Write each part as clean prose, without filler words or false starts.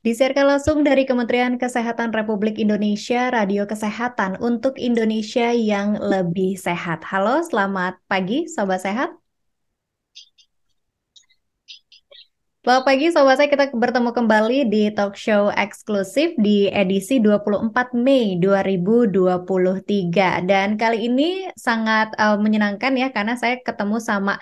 Disiarkan langsung dari Kementerian Kesehatan Republik Indonesia, Radio Kesehatan untuk Indonesia yang lebih sehat. Halo, selamat pagi, Sobat Sehat. Selamat pagi Sobat saya, kita bertemu kembali di talk show eksklusif di edisi 24 Mei 2023. Dan kali ini sangat menyenangkan ya karena saya ketemu sama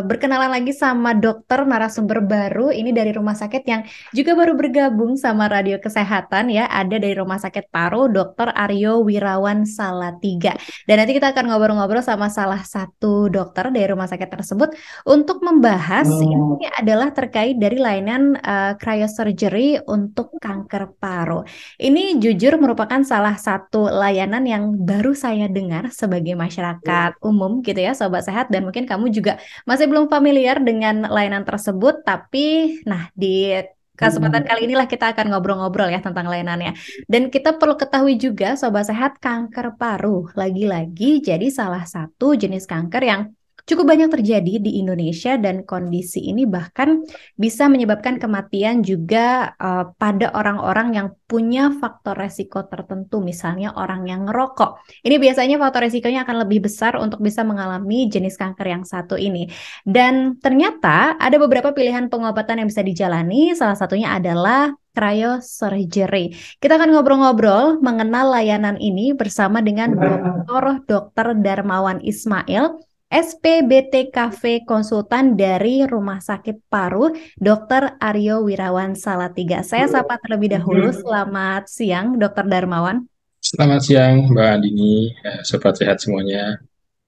berkenalan lagi sama dokter narasumber baru ini dari rumah sakit yang juga baru bergabung sama Radio Kesehatan ya. Ada dari Rumah Sakit Paru Dr. Aryo Wirawan Salatiga. Dan nanti kita akan ngobrol-ngobrol sama salah satu dokter dari rumah sakit tersebut untuk membahas ini adalah terkait dari layanan cryosurgery untuk kanker paru. Ini jujur merupakan salah satu layanan yang baru saya dengar sebagai masyarakat umum gitu ya, Sobat Sehat, dan mungkin kamu juga masih belum familiar dengan layanan tersebut, tapi nah di kesempatan kali inilah kita akan ngobrol-ngobrol ya tentang layanannya. Dan kita perlu ketahui juga Sobat Sehat, kanker paru lagi-lagi jadi salah satu jenis kanker yang cukup banyak terjadi di Indonesia dan kondisi ini bahkan bisa menyebabkan kematian juga pada orang-orang yang punya faktor resiko tertentu, misalnya orang yang ngerokok. Ini biasanya faktor resikonya akan lebih besar untuk bisa mengalami jenis kanker yang satu ini. Dan ternyata ada beberapa pilihan pengobatan yang bisa dijalani, salah satunya adalah cryosurgery. Kita akan ngobrol-ngobrol mengenal layanan ini bersama dengan Dr. Darmawan Ismail, SPBTKV konsultan dari Rumah Sakit Paru, Dr. Aryo Wirawan Salatiga. Saya sapa terlebih dahulu. Selamat siang, Dr. Darmawan. Selamat siang, Mbak Andini, sobat sehat semuanya.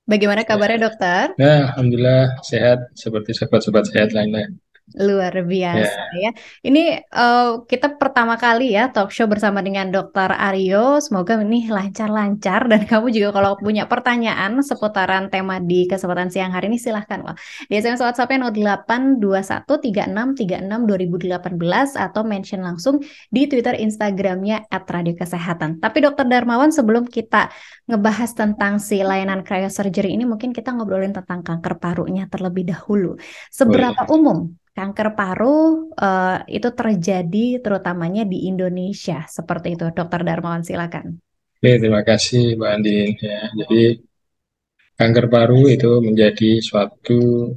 Bagaimana kabarnya, dokter? Alhamdulillah sehat seperti sobat-sobat sehat lainnya. Luar biasa Ya, ya. Ini kita pertama kali ya talk show bersama dengan Dr. Aryo. Semoga ini lancar-lancar dan kamu juga kalau punya pertanyaan seputaran tema di kesempatan siang hari ini silahkan loh. Di SMS WhatsApp-nya 082136362018 atau mention langsung di Twitter Instagramnya @radiokesehatan. Tapi Dr. Darmawan, sebelum kita ngebahas tentang si layanan cryosurgery ini, mungkin kita ngobrolin tentang kanker parunya terlebih dahulu. boleh. Seberapa umum kanker paru itu terjadi terutamanya di Indonesia seperti itu, Dokter Darmawan, silakan. Oke, terima kasih Mbak Andin. Ya, jadi kanker paru itu menjadi suatu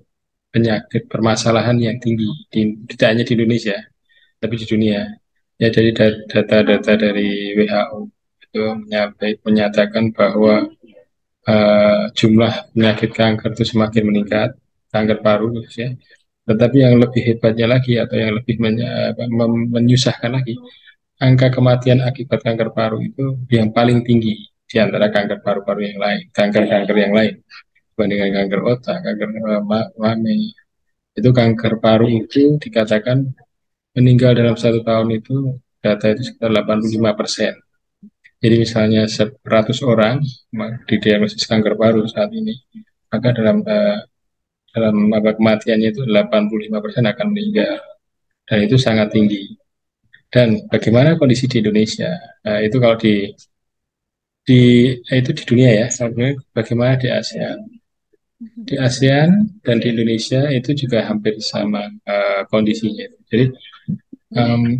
penyakit permasalahan yang tinggi, tidak hanya di Indonesia, tapi di dunia. Ya, dari data-data dari WHO itu menyatakan bahwa jumlah penyakit kanker itu semakin meningkat, kanker paru khususnya. Tetapi yang lebih hebatnya lagi atau yang lebih menyusahkan lagi, angka kematian akibat kanker paru itu yang paling tinggi di antara kanker paru-paru yang lain, kanker-kanker yang lain, dibandingkan kanker otak, kanker mame. Itu kanker paru itu dikatakan meninggal dalam 1 tahun itu data itu sekitar 85%. Jadi misalnya 100 orang didiagnosis kanker paru saat ini, maka dalam kematiannya itu 85% akan meninggal. Dan itu sangat tinggi. Dan bagaimana kondisi di Indonesia? Itu kalau di itu di dunia ya. Sebenarnya bagaimana di ASEAN? Di ASEAN dan di Indonesia itu juga hampir sama kondisinya. Jadi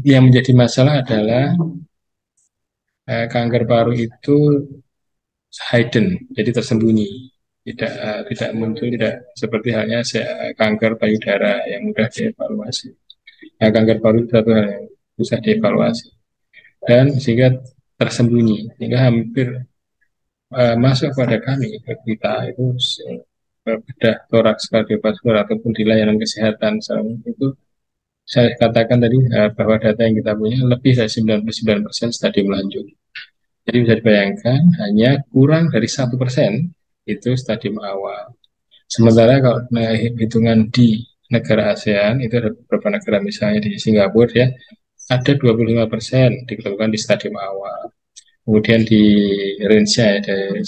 yang menjadi masalah adalah kanker paru itu hidden, jadi tersembunyi, tidak muncul, tidak seperti halnya kanker payudara yang mudah dievaluasi. Nah, kanker paru itu satu hal yang susah dievaluasi dan sehingga tersembunyi, sehingga hampir masuk pada kami ke kita itu bedah toraks kardiovaskular ataupun di layanan kesehatan itu saya katakan tadi bahwa data yang kita punya lebih dari 99% stadium lanjut. Jadi bisa dibayangkan hanya kurang dari 1% itu stadium awal. Sementara kalau hitungan di negara ASEAN itu ada beberapa negara misalnya di Singapura ya ada 25% diketemukan di stadium awal. Kemudian di range ya dari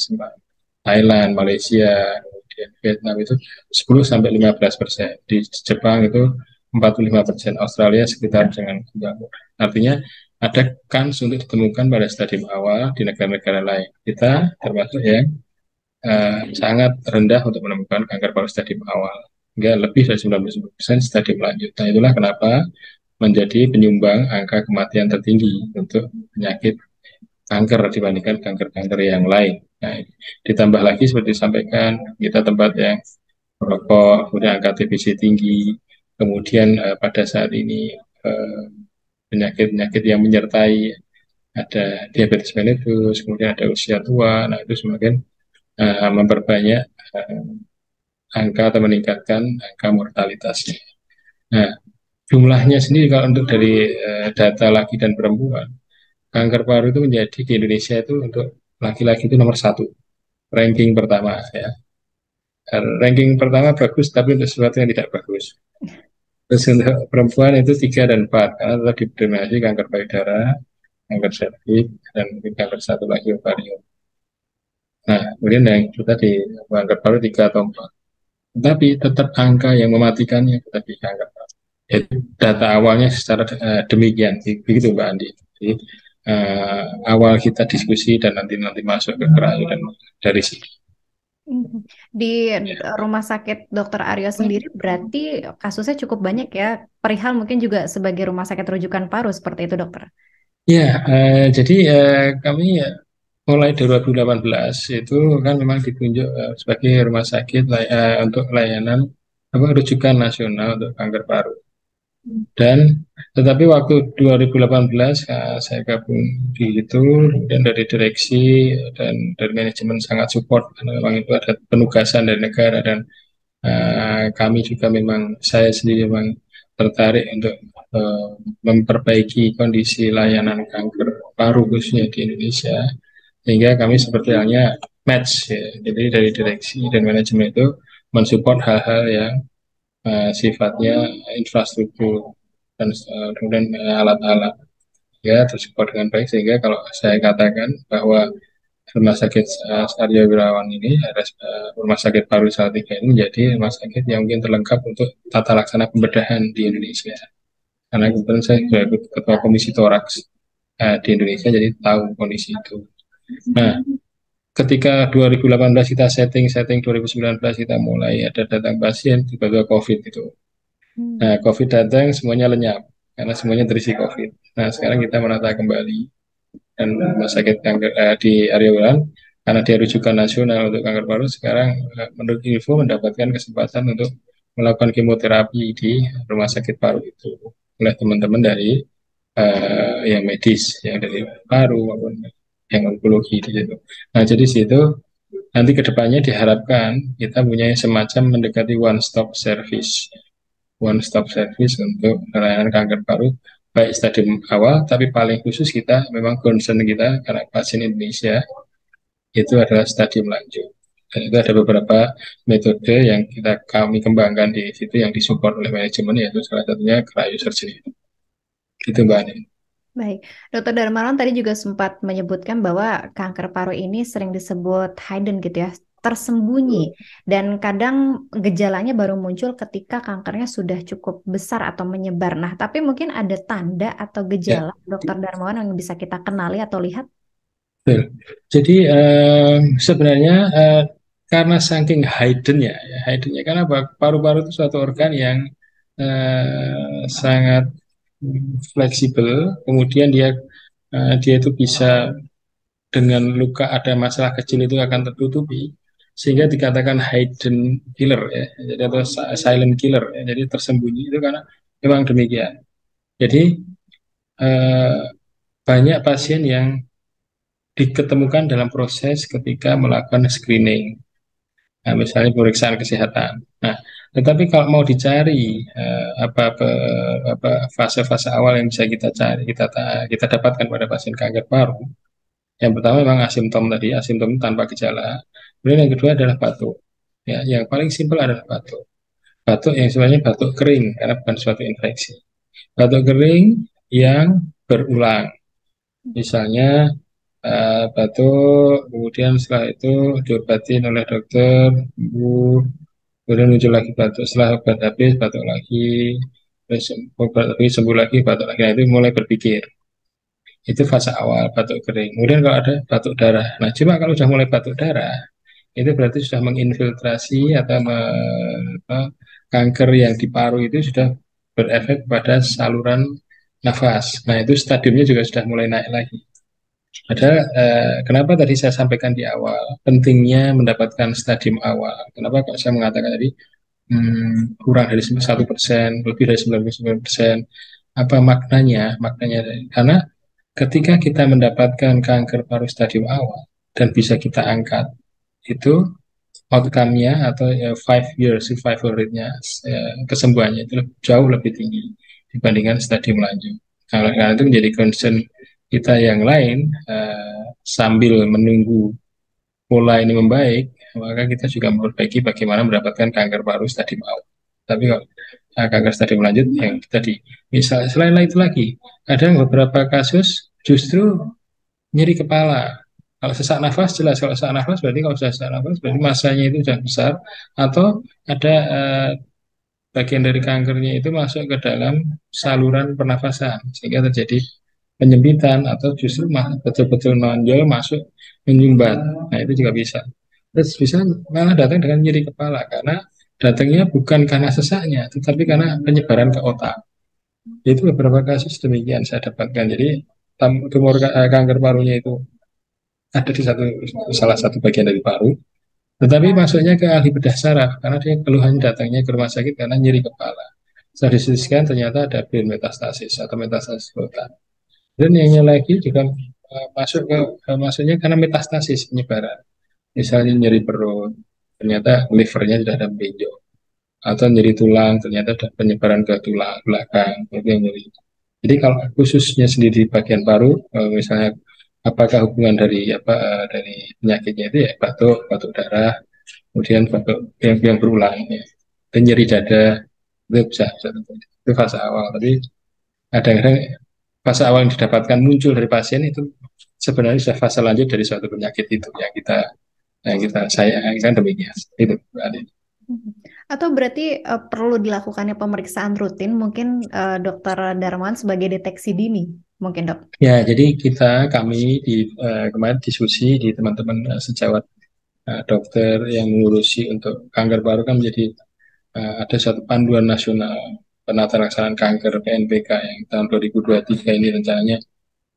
Thailand, Malaysia, kemudian Vietnam itu 10 sampai 15%. Di Jepang itu 45%, Australia sekitar dengan 30. Artinya ada kans untuk ditemukan pada stadium awal di negara-negara lain. Kita termasuk yang sangat rendah untuk menemukan kanker paru stadium awal. Hingga lebih dari 99% stadium lanjut. Nah, itulah kenapa menjadi penyumbang angka kematian tertinggi untuk penyakit kanker dibandingkan kanker-kanker yang lain. Nah, ditambah lagi seperti disampaikan, kita tempat yang merokok, kemudian angka TBC tinggi, kemudian pada saat ini penyakit-penyakit yang menyertai ada diabetes mellitus, kemudian ada usia tua, nah itu semakin memperbanyak angka atau meningkatkan angka mortalitasnya. Nah, jumlahnya sendiri kalau untuk dari data laki dan perempuan, kanker paru itu menjadi di Indonesia itu untuk laki-laki itu nomor satu, ranking pertama ya. Ranking pertama bagus, tapi untuk sesuatu yang tidak bagus. Terus untuk perempuan itu 3 dan 4, karena telah didominasi kanker payudara, kanker serviks, dan mungkin kanker satu lagi ovarium. Nah, kemudian yang itu tadi, kanker paru 3 atau 4. Tapi tetap angka yang mematikannya tetap di kanker paru. Itu data awalnya secara demikian, begitu Mbak Andi. Jadi, awal kita diskusi dan nanti masuk ke kerayu dan dari sini. Di rumah sakit Dr. Aryo sendiri berarti kasusnya cukup banyak ya. Perihal mungkin juga sebagai rumah sakit rujukan paru seperti itu, dokter. Ya, jadi kami mulai 2018 itu kan memang ditunjuk sebagai rumah sakit untuk layanan rujukan nasional untuk kanker paru. Dan tetapi waktu 2018 saya gabung di itu, kemudian dari direksi dan dari manajemen sangat support karena memang itu ada penugasan dari negara dan kami juga memang saya sendiri memang tertarik untuk uh, memperbaiki kondisi layanan kanker paru khususnya di Indonesia sehingga kami seperti halnya match ya. Jadi dari direksi dan manajemen itu mensupport hal-hal yang sifatnya infrastruktur dan kemudian alat-alat ya tersupport dengan baik sehingga kalau saya katakan bahwa Rumah Sakit Saryo Wirawan ini Rumah Sakit Paru Salatiga ini menjadi rumah sakit yang mungkin terlengkap untuk tata laksana pembedahan di Indonesia. Karena kebetulan saya juga ketua komisi toraks di Indonesia, jadi tahu kondisi itu. Nah, ketika 2018 kita setting 2019 kita mulai ada datang pasien tiba-tiba COVID itu. Nah, COVID datang semuanya lenyap karena semuanya terisi COVID. Nah, sekarang kita menata kembali dan rumah sakit kanker di Aryo Wulan karena dia rujukan nasional untuk kanker paru sekarang menurut info mendapatkan kesempatan untuk melakukan kemoterapi di rumah sakit paru itu oleh teman-teman dari yang medis yang dari paru maupun yang onkologi di situ. Nah jadi situ nanti kedepannya diharapkan kita punya semacam mendekati one stop service untuk layanan kanker paru baik stadium awal, tapi paling khusus kita memang concern kita karena pasien Indonesia itu adalah stadium lanjut. Dan itu ada beberapa metode yang kami kembangkan di situ yang disupport oleh manajemen yaitu salah satunya cryosurgery. Itu Mbak Ani. Baik, Dokter Darmawan tadi juga sempat menyebutkan bahwa kanker paru ini sering disebut hidden gitu ya, tersembunyi. Dan kadang gejalanya baru muncul ketika kankernya sudah cukup besar atau menyebar. Nah, tapi mungkin ada tanda atau Ya, gejala Dokter Darmawan yang bisa kita kenali atau lihat? betul. Jadi sebenarnya karena saking hidden-nya karena paru-paru itu suatu organ yang sangat fleksibel, kemudian dia itu bisa dengan luka ada masalah kecil itu akan tertutupi sehingga dikatakan hidden killer ya jadi atau silent killer ya, jadi tersembunyi itu karena memang demikian jadi eh, banyak pasien yang diketemukan dalam proses ketika melakukan screening. Nah, misalnya pemeriksaan kesehatan. Nah, tetapi kalau mau dicari apa fase-fase awal yang bisa kita cari, kita dapatkan pada pasien kanker paru. Yang pertama memang asimptom tadi, asimptom tanpa gejala. Kemudian yang kedua adalah batuk. Ya, yang paling simpel adalah batuk. Batuk yang sebenarnya batuk kering karena bukan suatu infeksi. Batuk kering yang berulang. Misalnya batuk, kemudian setelah itu diobatin oleh dokter, sembuh, kemudian muncul lagi batuk, setelah obat habis batuk lagi, terus obat lagi sembuh lagi batuk lagi. Nah, itu mulai berpikir. Itu fase awal batuk kering. Kemudian kalau ada batuk darah. Nah, cuma kalau sudah mulai batuk darah, itu berarti sudah menginfiltrasi atau kanker yang di paru itu sudah berefek pada saluran nafas. Nah, itu stadiumnya juga sudah mulai naik lagi. Padahal kenapa tadi saya sampaikan di awal pentingnya mendapatkan stadium awal. Kenapa kok saya mengatakan tadi kurang dari 1%, lebih dari 99%. Apa maknanya? Maknanya karena ketika kita mendapatkan kanker paru stadium awal dan bisa kita angkat, itu outcome-nya atau 5 year survival rate-nya, kesembuhannya itu jauh lebih tinggi dibandingkan stadium lanjut. Nah, karena itu menjadi concern kita yang lain, sambil menunggu pola ini membaik, maka kita juga memperbaiki bagaimana mendapatkan kanker paru stadium awal. Tapi kalau kanker stadium lanjut yang tadi, misal selain itu lagi, ada beberapa kasus justru nyeri kepala. Kalau sesak nafas jelas, kalau sesak nafas berarti kalau sudah sesak nafas berarti masanya itu sudah besar, atau ada bagian dari kankernya itu masuk ke dalam saluran pernafasan sehingga terjadi penyempitan atau justru betul-betul nonjol masuk menyumbat. Nah, itu juga bisa. Terus bisa malah datang dengan nyeri kepala karena datangnya bukan karena sesaknya, tetapi karena penyebaran ke otak. Itu beberapa kasus demikian saya dapatkan. Jadi tumor kanker parunya itu ada di salah satu bagian dari paru, tetapi masuknya ke ahli bedah saraf karena dia keluhan datangnya ke rumah sakit karena nyeri kepala. Setelah diskusikan ternyata ada brain metastasis atau metastasis otak. Dan yang lagi juga masuk ke maksudnya karena metastasis penyebaran. Misalnya nyeri perut, ternyata livernya sudah ada benjol. Atau nyeri tulang, ternyata ada penyebaran ke tulang belakang, itu yang nyeri. Jadi kalau khususnya sendiri di bagian paru, misalnya apakah hubungan dari dari penyakitnya itu ya batuk, batuk darah, kemudian batuk yang berulang, ya. Dan nyeri dada, itu bisa itu fase awal. Tapi kadang-kadang fase awal yang didapatkan muncul dari pasien itu sebenarnya sudah fase lanjut dari suatu penyakit itu yang kita sayangkan demikian. Itu berarti. Atau berarti perlu dilakukannya pemeriksaan rutin, mungkin Dokter Darmawan sebagai deteksi dini, mungkin dok. Ya, jadi kami kemarin diskusi di teman-teman sejawat dokter yang mengurusi untuk kanker paru kan menjadi ada satu panduan nasional penata laksanaan kanker PNPK yang tahun 2023 ini rencananya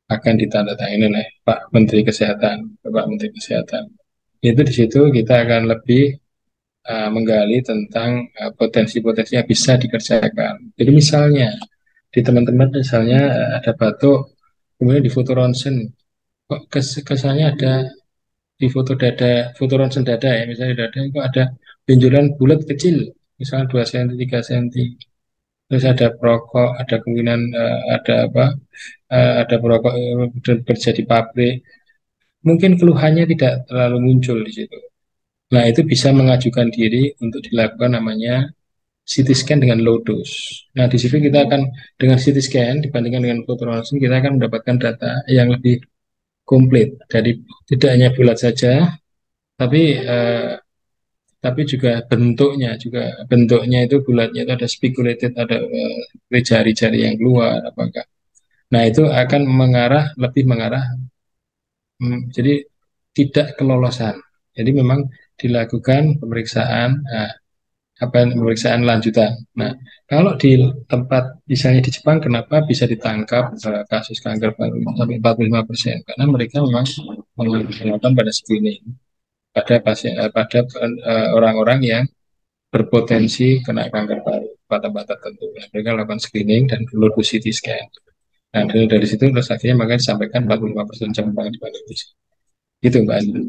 akan ditandatangani oleh Pak Menteri Kesehatan, Bapak Menteri Kesehatan. Itu di situ kita akan lebih menggali tentang potensi-potensi yang bisa dikerjakan. Jadi misalnya di teman-teman misalnya ada batuk, kemudian di foto ronsen, kok kesannya ada di foto ronsen dada ya, misalnya dada itu ada benjolan bulat kecil, misalnya 2 cm, 3 cm. Terus ada perokok, ada kemungkinan ada perokok bekerja di pabrik. Mungkin keluhannya tidak terlalu muncul di situ. Nah, itu bisa mengajukan diri untuk dilakukan namanya CT scan dengan low dose. Nah, di situ kita akan dengan CT scan dibandingkan dengan foto ronsen kita akan mendapatkan data yang lebih komplit. Jadi tidak hanya bulat saja, tapi juga bentuknya itu bulatnya itu ada speculated, ada jari-jari yang keluar apakah. Nah, itu akan lebih mengarah, jadi tidak kelolosan. Jadi memang dilakukan pemeriksaan, pemeriksaan lanjutan. Nah, kalau di tempat misalnya di Jepang, kenapa bisa ditangkap kasus kanker paru sampai 45%? Karena mereka memang melakukan pada screening pada pasien, pada orang-orang yang berpotensi kena kanker paru pada tempat tertentu. Nah, mereka lakukan screening dan perlu CT scan. Nah, dari situ terus akhirnya maka disampaikan 45% jam dibanding itu Mbak Andi.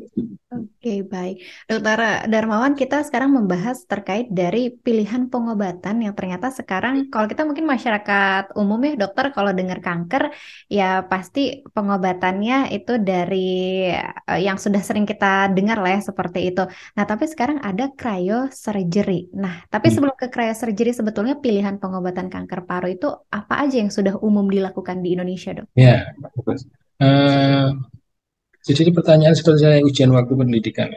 Oke, baik. Dokter Darmawan, kita sekarang membahas terkait dari pilihan pengobatan yang ternyata sekarang, kalau kita mungkin masyarakat umum ya dokter, kalau dengar kanker, ya pasti pengobatannya itu dari yang sudah sering kita dengar lah ya, seperti itu. Nah, tapi sekarang ada cryosurgery. Nah, tapi sebelum ke cryosurgery, sebetulnya pilihan pengobatan kanker paru itu apa aja yang sudah umum dilakukan di Indonesia, dok? Ya, bagus. Eh, jadi ini pertanyaan seperti saya ujian waktu pendidikan.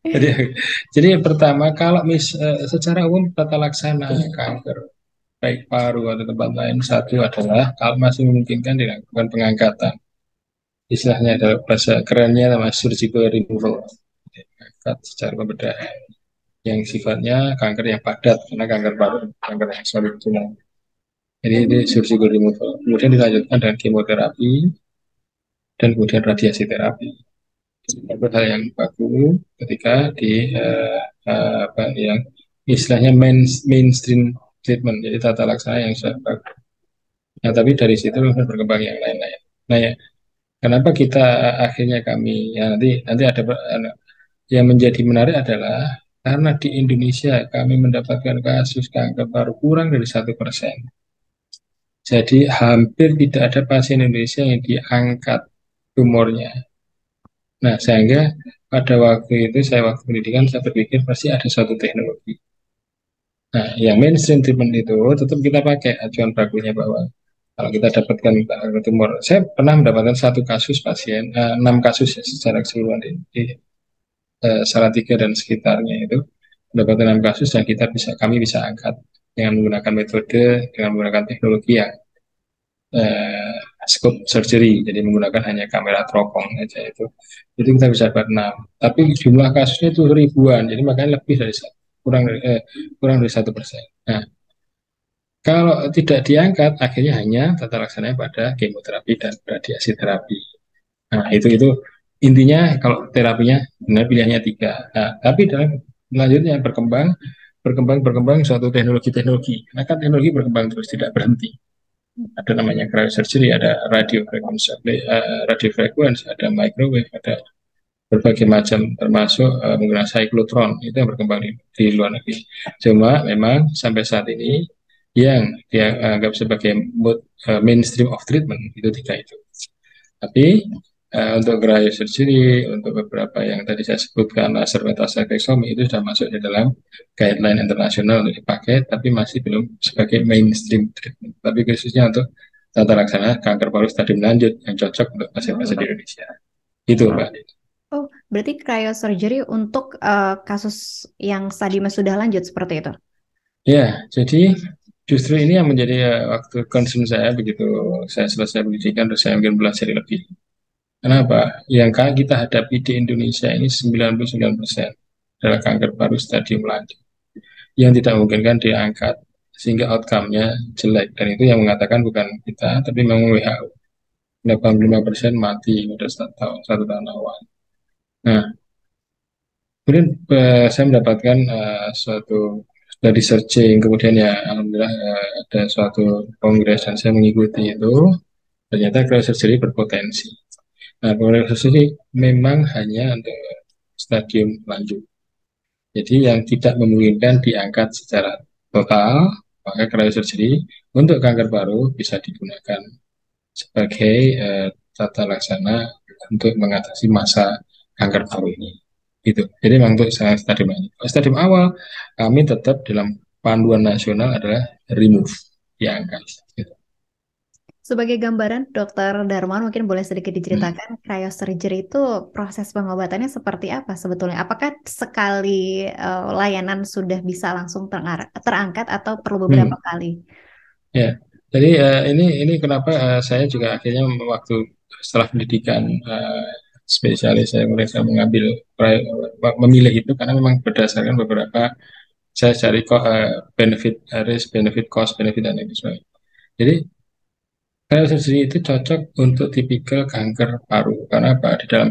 Jadi, yang pertama, kalau secara umum tata laksana kanker baik paru atau tempat lain, satu adalah kalau masih memungkinkan dilakukan pengangkatan. Istilahnya adalah bahasa kerennya nama surgical removal, diangkat secara pembedahan. yang sifatnya kanker yang padat, karena kanker paru kanker yang solid tumor. Jadi ini surgical removal. Kemudian dilanjutkan dengan kemoterapi dan kemudian radiasi terapi. Itu hal yang bagus ketika apa yang istilahnya mainstream treatment, jadi tata laksana yang sudah bagus. Nah, tapi dari situ berkembang yang lain-lain. Nah, ya, kenapa kita akhirnya kami ya nanti nanti ada yang menjadi menarik adalah karena di Indonesia kami mendapatkan kasus kanker paru kurang dari 1%. Jadi hampir tidak ada pasien Indonesia yang diangkat tumornya. Nah, sehingga pada waktu itu saya waktu pendidikan saya berpikir pasti ada suatu teknologi. Nah, yang mainstream treatment itu tetap kita pakai acuan bakunya bahwa kalau kita dapatkan tumor, saya pernah mendapatkan satu kasus pasien, 6 kasus ya, secara keseluruhan di Salatiga dan sekitarnya itu mendapatkan 6 kasus dan kami bisa angkat dengan menggunakan metode dengan menggunakan teknologi yang eh, scope surgery, jadi menggunakan hanya kamera teropong aja itu kita bisa dapat 6. Tapi jumlah kasusnya itu ribuan, jadi makanya lebih dari kurang dari 1%. Nah, kalau tidak diangkat, akhirnya hanya tata laksananya pada kemoterapi dan radiasi terapi. Nah, itu intinya kalau terapinya benar pilihannya 3. Nah, tapi dalam selanjutnya berkembang suatu teknologi-teknologi. Karena kan teknologi berkembang terus tidak berhenti. Ada namanya cryosurgery, ada radiofrequency, ada microwave, ada berbagai macam termasuk menggunakan cyclotron itu yang berkembang di luar negeri. Cuma memang sampai saat ini yang dia anggap sebagai mainstream of treatment itu 3 itu. Tapi untuk cryosurgery, untuk beberapa yang tadi saya sebutkan laser metastasektomi itu sudah masuk di dalam guideline internasional untuk dipakai, tapi masih belum sebagai mainstream treatment. Tapi khususnya untuk tata laksana kanker paru stadium lanjut yang cocok untuk pasien-pasien di Indonesia. Itu, Mbak. Oh, berarti cryosurgery untuk kasus yang stadiumnya sudah lanjut seperti itu? Ya, jadi justru ini yang menjadi waktu concern saya begitu saya selesai pendidikan, terus saya mungkin belajar lebih. Kenapa? Yang kita hadapi di Indonesia ini 99% adalah kanker paru stadium lanjut yang tidak memungkinkan diangkat sehingga outcome-nya jelek. Dan itu yang mengatakan bukan kita, tapi memang WHO. 85% mati pada 1 tahun awal. Nah, kemudian saya mendapatkan suatu dari searching, kemudian ya alhamdulillah ada suatu kongres dan saya mengikuti itu, ternyata cryosurgery berpotensi. Nah, cryosurgery memang hanya untuk stadium lanjut. Jadi yang tidak memungkinkan diangkat secara total, maka cryosurgery untuk kanker paru bisa digunakan sebagai tata laksana untuk mengatasi masa kanker paru ini. Gitu. Jadi memang untuk stadium ini. Stadium awal kami tetap dalam panduan nasional adalah remove, diangkat. Gitu. Sebagai gambaran, Dokter Darmawan mungkin boleh sedikit diceritakan cryosurgery itu proses pengobatannya seperti apa sebetulnya? Apakah sekali layanan sudah bisa langsung terangkat atau perlu beberapa kali? Ya, jadi ini kenapa saya juga akhirnya waktu setelah pendidikan spesialis saya mereka mengambil memilih itu karena memang berdasarkan beberapa saya cari benefit risk benefit cost benefit dan itu sebagainya. Jadi cryosurgery itu cocok untuk tipikal kanker paru karena apa di dalam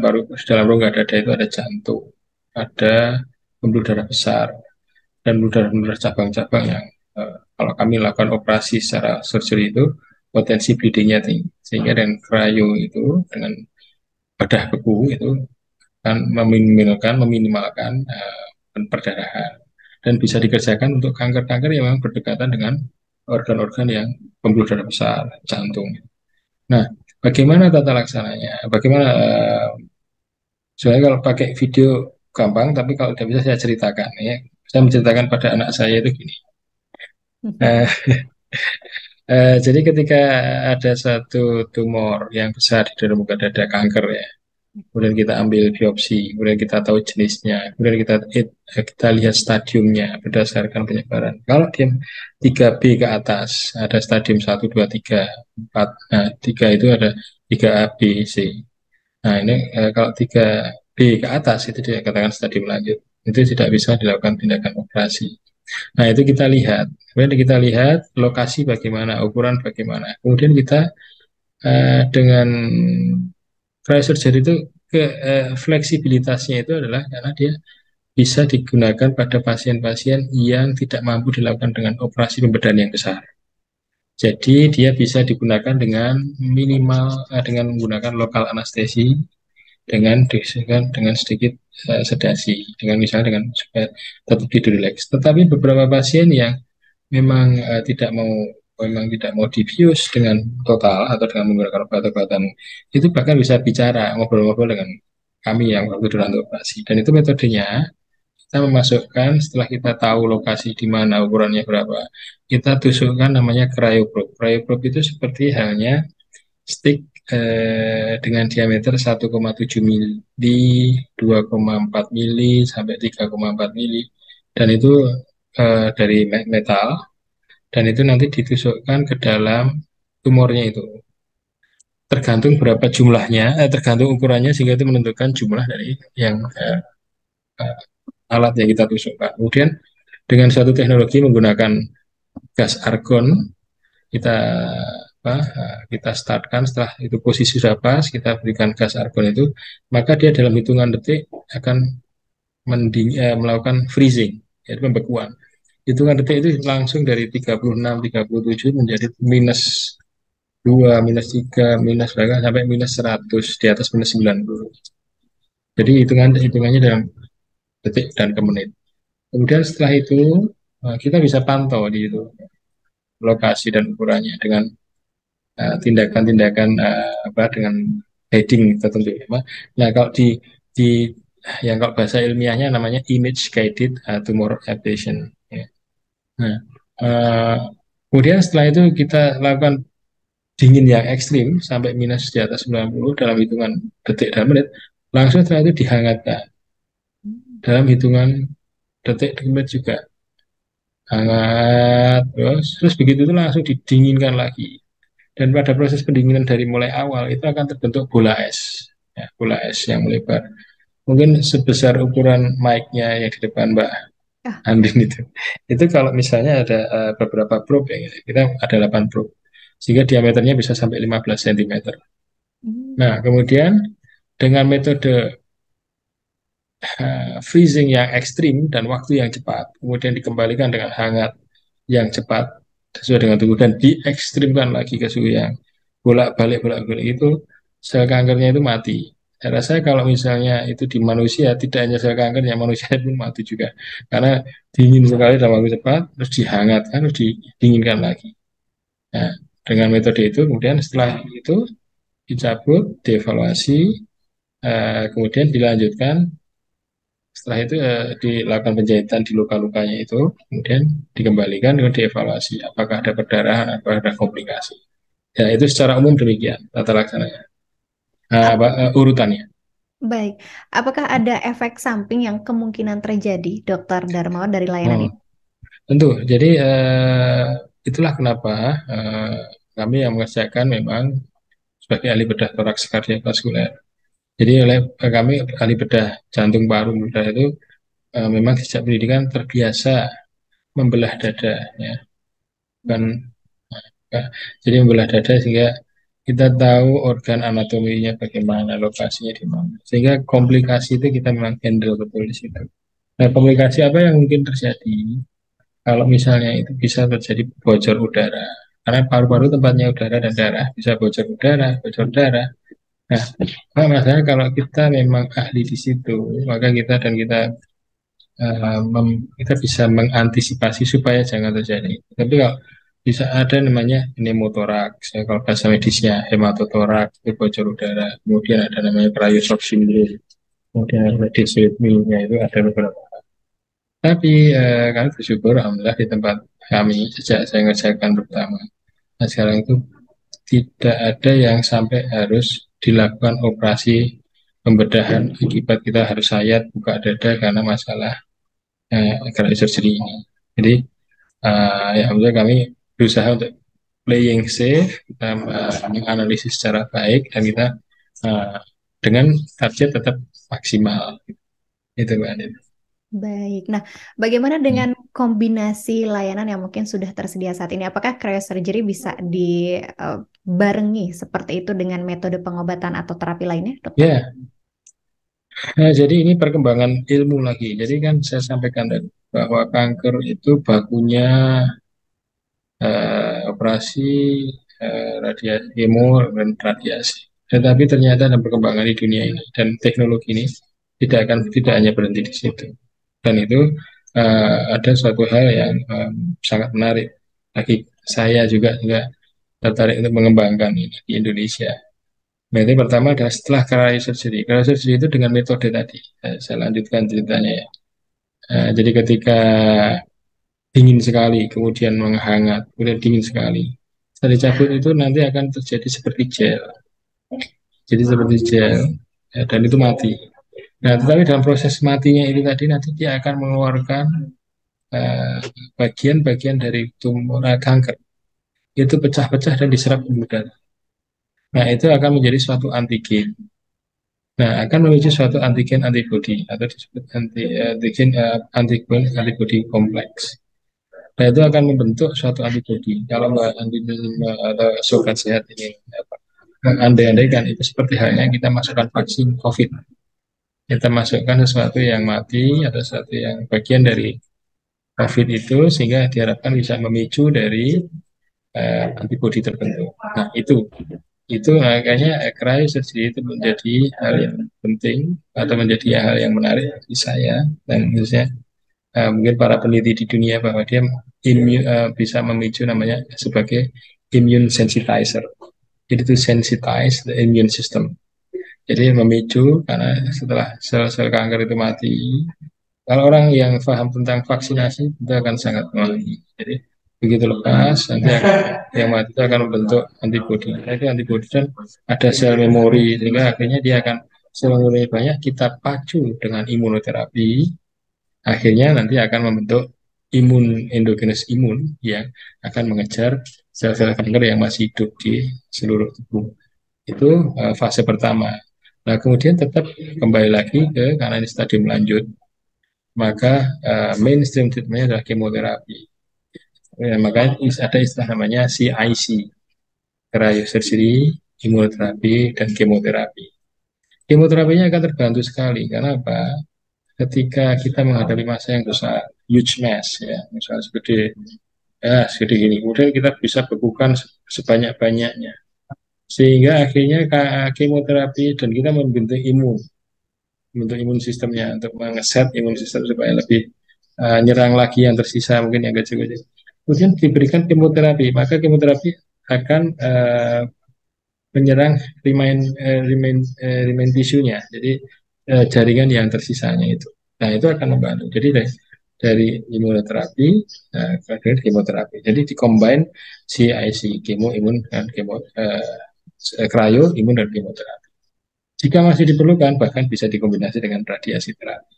rongga dada itu ada jantung, ada pembuluh darah besar dan pembuluh darah cabang-cabang yang kalau kami lakukan operasi secara surgery itu potensi bleedingnya tinggi sehingga dengan cryo itu dengan bedah beku itu kan meminimalkan perdarahan dan bisa dikerjakan untuk kanker-kanker yang memang berdekatan dengan organ-organ yang pembuluh darah besar, jantung. Nah, bagaimana tata laksananya? Bagaimana sebenarnya kalau pakai video gampang, tapi kalau tidak bisa saya ceritakan ya. Saya menceritakan pada anak saya itu gini. Eh, jadi ketika ada satu tumor yang besar di dalam muka dada kanker ya, kemudian kita ambil biopsi, kemudian kita tahu jenisnya, kemudian kita lihat stadiumnya berdasarkan penyebaran. Kalau dia 3B ke atas, ada stadium 1, 2, 3, 4. Nah, 3 itu ada 3A, B, C. Nah, ini kalau 3B ke atas itu dikatakan stadium lanjut. itu tidak bisa dilakukan tindakan operasi. Nah, itu kita lihat. Kemudian kita lihat lokasi bagaimana, ukuran bagaimana. Kemudian kita dengan cryosurgery itu fleksibilitasnya itu adalah karena dia bisa digunakan pada pasien-pasien yang tidak mampu dilakukan dengan operasi pembedahan yang besar. Jadi dia bisa digunakan dengan minimal dengan menggunakan lokal anestesi dengan sedikit sedasi, dengan misalnya dengan supaya tetap tidur rileks. Tetapi beberapa pasien yang memang tidak mau dibius dengan total atau dengan menggunakan obat-obatan itu bahkan bisa bicara ngobrol-ngobrol dengan kami yang waktu dalam operasi. Dan itu metodenya kita memasukkan setelah kita tahu lokasi di mana ukurannya berapa, kita tusukkan namanya cryoprobe. Cryoprobe itu seperti halnya stick dengan diameter 1,7 mili, 2,4 mili sampai 3,4 mili, dan itu dari metal, dan itu nanti ditusukkan ke dalam tumornya itu. Tergantung berapa jumlahnya, tergantung ukurannya sehingga itu menentukan jumlah dari yang eh, alat yang kita tusukkan. Kemudian dengan suatu teknologi menggunakan gas argon kita kita startkan setelah itu posisi sudah pas kita berikan gas argon itu maka dia dalam hitungan detik akan melakukan freezing yaitu pembekuan. Hitungan detik itu langsung dari 36 37 menjadi minus 2 minus 3 minus bahkan sampai minus 100 di atas minus 90. Jadi hitungannya dalam detik dan ke menit. Kemudian setelah itu kita bisa pantau di itu lokasi dan ukurannya dengan tindakan-tindakan apa dengan heading tertentu. Nah, kalau di yang kalau bahasa ilmiahnya namanya image guided tumor ablation. Ya. Nah, uh, kemudian setelah itu kita lakukan dingin yang ekstrim sampai minus di atas 90 dalam hitungan detik dan menit. Langsung setelah itu dihangatkan dalam hitungan detik dan menit juga hangat terus begitu itu langsung didinginkan lagi. Dan pada proses pendinginan dari mulai awal itu akan terbentuk bola es, ya, bola es yang melebar. Mungkin sebesar ukuran mic-nya yang di depan Mbak Ah, Andin itu. Itu kalau misalnya ada beberapa probe ya, kita ada 8 probe. Sehingga diameternya bisa sampai 15 cm. hmm. Nah, kemudian dengan metode freezing yang ekstrim dan waktu yang cepat, kemudian dikembalikan dengan hangat yang cepat sesuai dengan tubuh dan diekstrimkan lagi ke suhu yang bolak-balik itu sel kankernya itu mati. Saya rasa kalau misalnya itu di manusia tidak hanya sel kankernya manusia pun mati juga karena dingin sekali dalam waktu cepat terus dihangatkan terus didinginkan lagi. Nah, dengan metode itu kemudian setelah itu dicabut, dievaluasi, kemudian dilanjutkan setelah itu dilakukan penjahitan di luka-lukanya itu, kemudian dikembalikan dan dievaluasi apakah ada perdarahan, apakah ada komplikasi. Ya itu secara umum demikian tata laksananya, urutannya. Baik, apakah ada efek samping yang kemungkinan terjadi, Dokter Darmawan, dari layanan Oh, ini? tentu. Jadi itulah kenapa kami yang mengerjakan memang sebagai ahli bedah toraks kardiovaskuler. Jadi oleh kami ahli bedah jantung paru bedah itu memang sejak pendidikan terbiasa membelah dada, ya. Kan jadi membelah dada sehingga kita tahu organ anatominya bagaimana, lokasinya di mana. Sehingga komplikasi itu kita memang handle betul di situ. Nah, komplikasi apa yang mungkin terjadi? Kalau misalnya itu bisa terjadi bocor udara. Karena paru-paru tempatnya udara dan darah, bisa bocor udara, bocor darah. Nah, masalahnya kalau kita memang ahli di situ, maka kita bisa mengantisipasi supaya jangan terjadi. Tapi kalau bisa ada namanya pneumotoraks, ya, kalau bahasa medisnya hematotoraks, itu bocor udara. Kemudian ada namanya cryoshock syndrome, kemudian ada dyslipidemia, itu ada beberapa. Tapi kami bersyukur, alhamdulillah di tempat kami sejak saya ngerjakan pertama. Nah sekarang itu tidak ada yang sampai harus dilakukan operasi pembedahan akibat kita harus sayat buka dada karena masalah karena surgery ini. Jadi ya alhamdulillah kami berusaha untuk playing safe, kita menganalisis secara baik dan kita uh, dengan target tetap maksimal. Itu Mbak Andin. Baik. Nah, bagaimana Hmm. dengan kombinasi layanan yang mungkin sudah tersedia saat ini? Apakah cryosurgery bisa dibarengi seperti itu dengan metode pengobatan atau terapi lainnya, dokter? Ya, jadi ini perkembangan ilmu lagi. Jadi kan saya sampaikan tadi bahwa kanker itu bakunya operasi, radiasi, kemo, dan radiasi. Tetapi ternyata ada perkembangan di dunia ini dan teknologi ini tidak hanya berhenti di situ. Dan itu ada suatu hal yang sangat menarik bagi saya juga tertarik untuk mengembangkan ini di Indonesia. Berarti pertama adalah setelah cryosurgery. Cryosurgery itu dengan metode tadi. Saya lanjutkan ceritanya ya. Jadi ketika dingin sekali, kemudian menghangat, kemudian dingin sekali. Setelah dicabut itu nanti akan terjadi seperti gel. Jadi seperti gel, ya, dan itu mati. Nah, tetapi dalam proses matinya itu tadi nanti dia akan mengeluarkan eh, bagian-bagian dari tumor kanker. Itu pecah-pecah dan diserap ke udara. Nah, itu akan menjadi suatu antigen. Nah, akan memicu suatu antigen antibody atau disebut antigen antibody kompleks. Nah, itu akan membentuk suatu antibody. Kalau Mbak Andi atau sobat sehat ini apa, andai-andaikan itu seperti halnya kita masukkan vaksin COVID. Kita masukkan sesuatu yang mati atau sesuatu yang bagian dari COVID itu sehingga diharapkan bisa memicu dari antibodi tertentu. Nah, itu makanya cryosurgery itu menjadi hal yang penting atau menjadi hal yang menarik bagi saya dan khususnya mungkin para peneliti di dunia bahwa dia bisa memicu namanya sebagai immune sensitizer. Jadi itu sensitize the immune system. Jadi memicu karena setelah sel-sel kanker itu mati, kalau orang yang paham tentang vaksinasi itu akan sangat memahami. Jadi begitu lepas nanti yang mati itu akan membentuk antibodi. Nah, itu antibodi dan ada sel memori sehingga akhirnya dia akan sel memori banyak kita pacu dengan imunoterapi. Akhirnya nanti akan membentuk endogenous imun yang akan mengejar sel-sel kanker yang masih hidup di seluruh tubuh. Itu fase pertama. Nah, kemudian tetap kembali lagi ke karena ini stadium lanjut, maka mainstream treatmentnya adalah kemoterapi. Ya, makanya ada istilah namanya CIC, cryosurgery, imunoterapi, dan kemoterapi. Kemoterapinya akan terbantu sekali, karena apa? Ketika kita menghadapi masa yang besar, huge mass, ya, misalnya segede gini, kemudian kita bisa bekukan sebanyak-banyaknya. Sehingga akhirnya kemoterapi dan kita membentuk imun sistemnya untuk mengeset imun sistem supaya lebih nyerang lagi yang tersisa mungkin yang kecil-kecil. Kemudian diberikan kemoterapi, maka kemoterapi akan menyerang remain tisunya, jadi jaringan yang tersisanya itu. Nah itu akan membantu. Jadi dari imunoterapi ke kemoterapi. Jadi dikombin CIC, kemo, imun dan cryo, imun dan kemoterapi. Jika masih diperlukan, bahkan bisa dikombinasi dengan radiasi terapi.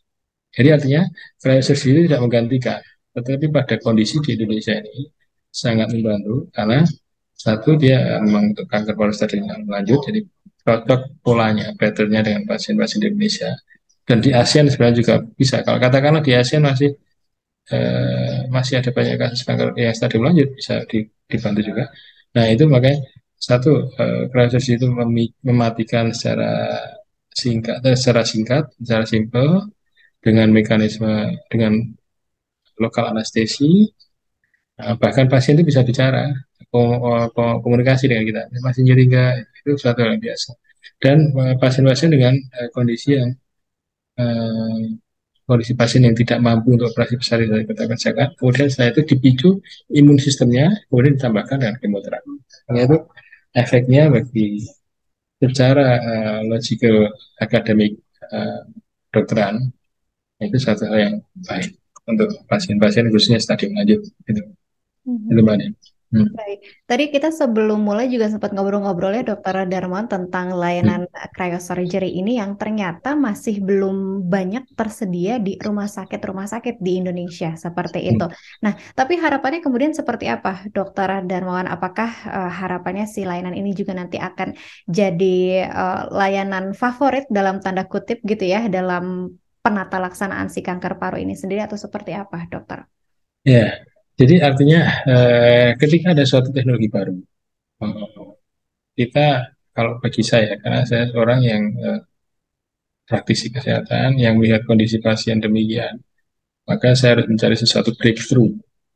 Jadi artinya cryosurgery itu tidak menggantikan, tetapi pada kondisi di Indonesia ini sangat membantu karena satu dia memang untuk kanker paru stadium yang lanjut, jadi cocok polanya, patternnya dengan pasien-pasien di Indonesia. Dan di ASEAN sebenarnya juga bisa. Kalau katakanlah di ASEAN masih ada banyak kasus kanker yang stadium lanjut bisa dibantu juga. Nah itu makanya satu cryosurgery itu mematikan secara singkat, secara simpel dengan mekanisme dengan lokal anestesi. Nah, bahkan pasien itu bisa bicara, komunikasi dengan kita. Masih nyeri enggak? Itu suatu hal yang biasa. Dan pasien-pasien dengan eh, kondisi pasien yang tidak mampu untuk operasi besar dari kita kerjakan. Kemudian setelah itu dipicu imun sistemnya, kemudian ditambahkan dengan kemoterapi. Nah, itu efeknya bagi secara logical akademik uh, dokteran itu satu hal yang baik untuk pasien-pasien khususnya stadium lanjut. Itu Mhm. Mbak Nin. Hmm. Baik. Tadi kita sebelum mulai juga sempat ngobrol-ngobrol ya Dokter Darmawan tentang Hmm. layanan cryosurgery ini yang ternyata masih belum banyak tersedia di rumah sakit di Indonesia seperti itu. Hmm. Nah, tapi harapannya kemudian seperti apa Dokter Darmawan? Apakah harapannya si layanan ini juga nanti akan jadi layanan favorit dalam tanda kutip gitu ya dalam penata laksanaan si kanker paru ini sendiri atau seperti apa, dokter? Ya, jadi artinya ketika ada suatu teknologi baru, kita kalau bagi saya, karena saya seorang yang praktisi kesehatan yang melihat kondisi pasien demikian, maka saya harus mencari sesuatu breakthrough,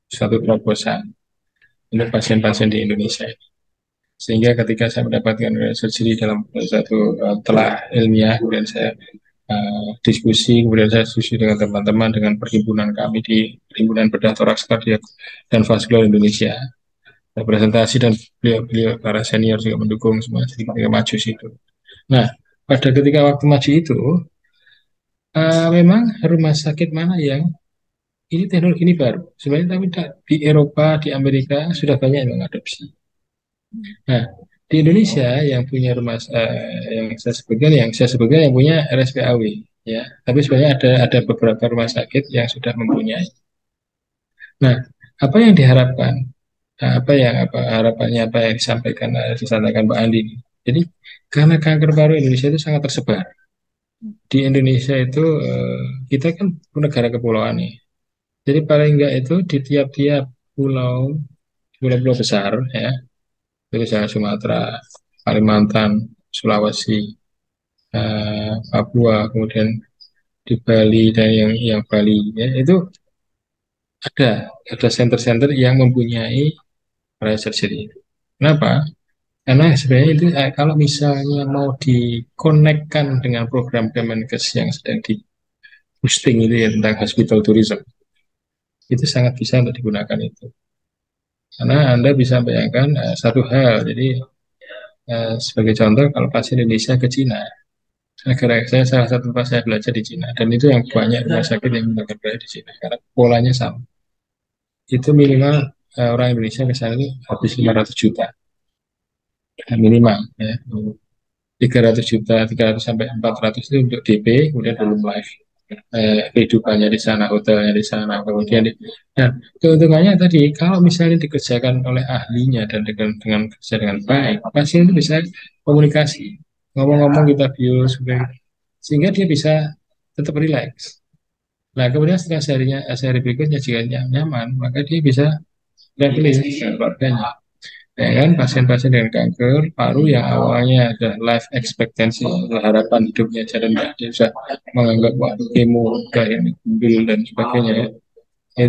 suatu terobosan untuk pasien-pasien di Indonesia. Sehingga ketika saya mendapatkan surgery dalam satu telah ilmiah, kemudian saya diskusi, kemudian saya diskusi dengan teman-teman, dengan perhimpunan kami di Perhimpunan Bedah Toraks Kardiak dan Vaskular Indonesia. Saya presentasi dan beliau-beliau para senior juga mendukung semua ketika maju situ. Nah, pada ketika waktu maju itu, memang rumah sakit mana yang ini teknologi ini baru. Sebenarnya tapi di Eropa, di Amerika sudah banyak yang mengadopsi. Nah, di Indonesia yang punya yang saya sebutkan yang punya RSPAW, ya. Tapi sebenarnya ada beberapa rumah sakit yang sudah mempunyai. Nah, apa yang diharapkan? Nah, apa harapannya apa yang disampaikan Mbak Andi? Jadi karena kanker paru Indonesia itu sangat tersebar. Di Indonesia itu kita kan negara kepulauan nih. Jadi paling enggak itu di tiap-tiap pulau-pulau besar ya, misalnya Sumatera, Kalimantan, Sulawesi, Papua, kemudian di Bali dan yang Bali ya, itu ada center-center yang mempunyai surgery. Kenapa? Karena sebenarnya itu kalau misalnya mau dikonekkan dengan program Kemenkes yang sedang di boosting itu ya tentang hospital tourism, itu sangat bisa untuk digunakan itu. Karena Anda bisa bayangkan satu hal, jadi sebagai contoh kalau pasien Indonesia ke Cina, negara saya salah satu tempat saya belajar di Cina, dan itu yang banyak rumah sakit yang melakukan di Cina, karena polanya sama. Itu minimal orang Indonesia ke sana itu habis 500 juta, minimal ya. 300 juta, 300 sampai 400 itu untuk DP, kemudian belum live. Kehidupannya di sana, hotelnya di sana, kemudian nah, keuntungannya tadi kalau misalnya dikerjakan oleh ahlinya dan dengan kerja dengan baik, pasien itu bisa komunikasi, ngomong-ngomong kita bius, sehingga dia bisa tetap rileks. Nah, kemudian setelah sehari berikutnya jika nyaman, maka dia bisa pilih dengan keluarganya. Ya kan, pasien-pasien dengan kanker paru yang awalnya ada life expectancy, harapan hidupnya jadi rendah, dia bisa menganggap waktu kemo, kayak bil dan sebagainya. Ya.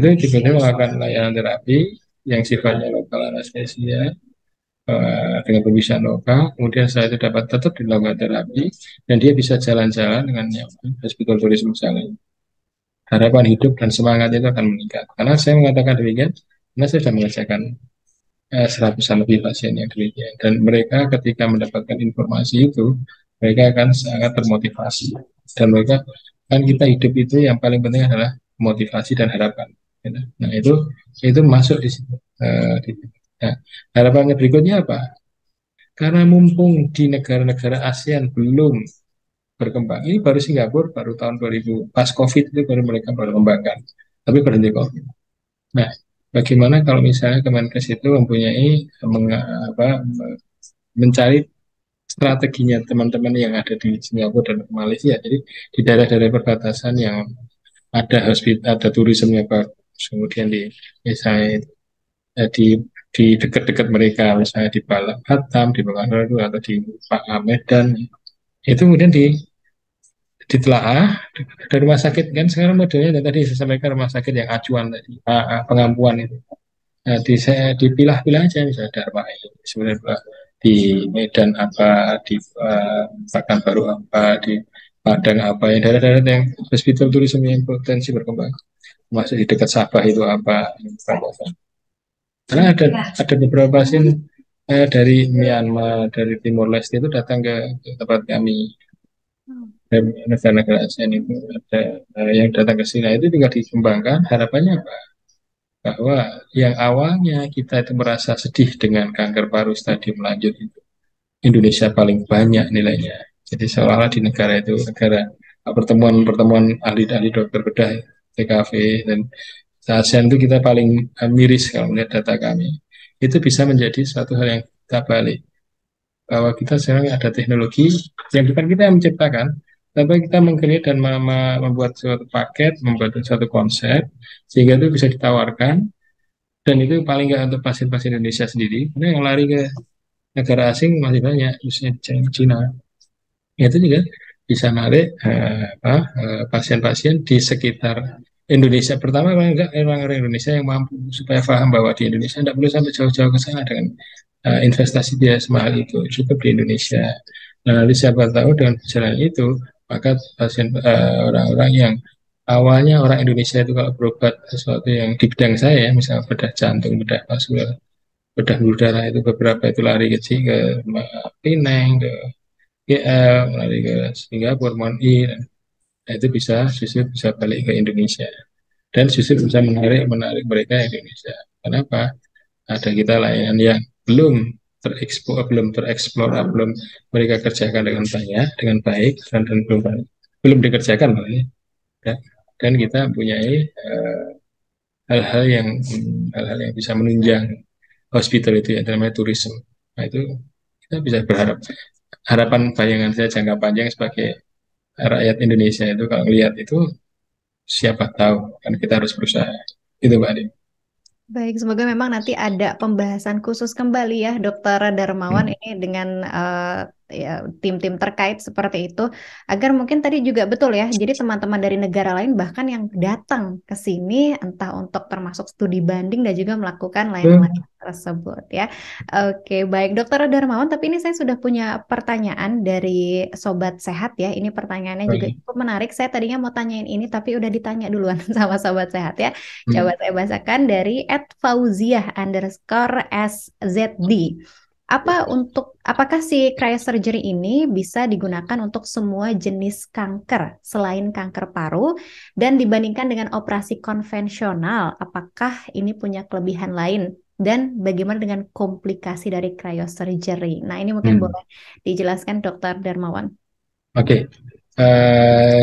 Itu tiba-tiba melakukan layanan terapi yang sifatnya lokal anestesia dengan pembicaraan lokal, kemudian saya itu dapat tetap dilakukan terapi dan dia bisa jalan-jalan dengan nyaman, hospital tourism misalnya. Harapan hidup dan semangat itu akan meningkat. Karena saya mengatakan demikian, karena saya sudah mengerjakan seratusan lebih pasien yang demikian. Dan mereka ketika mendapatkan informasi itu, mereka akan sangat termotivasi. Dan mereka kan kita hidup itu yang paling penting adalah motivasi dan harapan. Nah itu masuk di situ. Nah, harapannya berikutnya apa? Karena mumpung di negara-negara ASEAN belum berkembang, ini baru Singapura baru tahun 2000 pas COVID itu baru mereka baru kembangkan, tapi berhenti COVID. Nah, bagaimana kalau misalnya Kemenkes itu mempunyai mencari strateginya teman-teman yang ada di Singapura dan Malaysia. Jadi di daerah-daerah perbatasan yang ada hospital, ada turismenya bagus, kemudian di misalnya di dekat-dekat mereka, misalnya di Batam, di Pekanbaru atau di Medan, itu kemudian ditelaah dari rumah sakit kan sekarang modelnya tadi saya sampaikan rumah sakit yang acuan tadi pengampuan itu. Nah, dipilah-pilah aja misalnya Dharma ini sebenarnya di Medan apa, di Pekanbaru apa, di Padang apa, yang daerah-daerah yang hospital tourism yang potensi berkembang, masuk di dekat Sabah itu apa, karena ada beberapa pasien dari Myanmar, dari Timor Leste itu datang ke tempat kami, dari negara-negara ASEAN itu ada yang datang ke sini. Nah, itu juga dikembangkan. Harapannya apa? Bahwa yang awalnya kita itu merasa sedih dengan kanker paru stadium lanjut itu Indonesia paling banyak nilainya. Jadi seolah-olah di negara itu negara pertemuan-pertemuan ahli-ahli dokter bedah TKV dan ASEAN itu kita paling miris kalau melihat data kami. Itu bisa menjadi suatu hal yang kita balik bahwa kita sekarang ada teknologi yang bukan kita yang menciptakan, tanpa kita mengkreat dan membuat suatu paket, membuat suatu konsep, sehingga itu bisa ditawarkan, dan itu paling nggak untuk pasien-pasien Indonesia sendiri, karena yang lari ke negara asing masih banyak, khususnya di Cina. Itu juga bisa menarik pasien-pasien di sekitar Indonesia. Pertama, enggak orang-orang Indonesia yang mampu supaya paham bahwa di Indonesia tidak perlu sampai jauh-jauh ke sana dengan investasi biaya semahal itu, cukup di Indonesia. Nah, nanti siapa tahu dengan jalan itu, maka orang-orang yang awalnya orang Indonesia itu kalau berobat sesuatu yang di bidang saya, misalnya bedah jantung, bedah vaskular, bedah udara itu beberapa itu lari kecil ke Penang, ke lari ke Singapura, MONI, nah, itu bisa justru bisa balik ke Indonesia dan justru bisa menarik menarik mereka ke Indonesia. Kenapa? Ada kita layanan yang belum tereksplor, belum mereka kerjakan dengan banyak, dengan baik, dan belum dikerjakan malah ya. Dan kita mempunyai hal-hal yang hal-hal yang bisa menunjang hospital itu ya, namanya tourism. Nah itu kita bisa berharap, harapan bayangan saya jangka panjang sebagai rakyat Indonesia itu kalau lihat itu, siapa tahu kan kita harus berusaha itu Mbak Adi. Baik, semoga memang nanti ada pembahasan khusus kembali ya, Dokter Darmawan Hmm. ini dengan ya, tim-tim terkait seperti itu, agar mungkin tadi juga betul ya. Jadi teman-teman dari negara lain bahkan yang datang ke sini entah untuk termasuk studi banding dan juga melakukan layanan-layanan tersebut ya. Oke, baik Dokter Darmawan. Tapi ini saya sudah punya pertanyaan dari Sobat Sehat ya. Ini pertanyaannya juga Baik. cukup menarik. Saya tadinya mau tanyain ini tapi udah ditanya duluan sama Sobat Sehat ya. Coba Hmm. saya bacakan dari @fauziah_SZD. Apakah si cryosurgery ini bisa digunakan untuk semua jenis kanker selain kanker paru dan dibandingkan dengan operasi konvensional, apakah ini punya kelebihan lain? Dan bagaimana dengan komplikasi dari cryosurgery? Nah, ini mungkin Hmm. boleh dijelaskan Dokter Darmawan. Oke.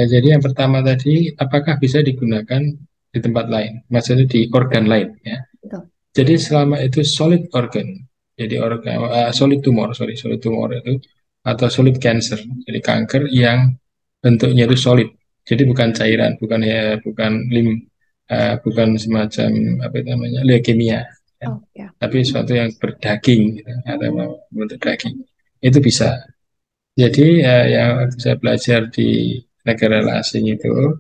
Jadi yang pertama tadi, apakah bisa digunakan di tempat lain? Maksudnya di organ lain, ya. Betul. Jadi selama itu solid organ, jadi organ solid tumor, solid tumor itu atau solid cancer, jadi kanker yang bentuknya itu solid. Jadi bukan cairan, bukan bukan semacam apa itu namanya leukemia, ya. Oh ya. Tapi sesuatu yang berdaging, gitu, atau bentuk daging. Itu bisa. Jadi yang saya belajar di negara asing itu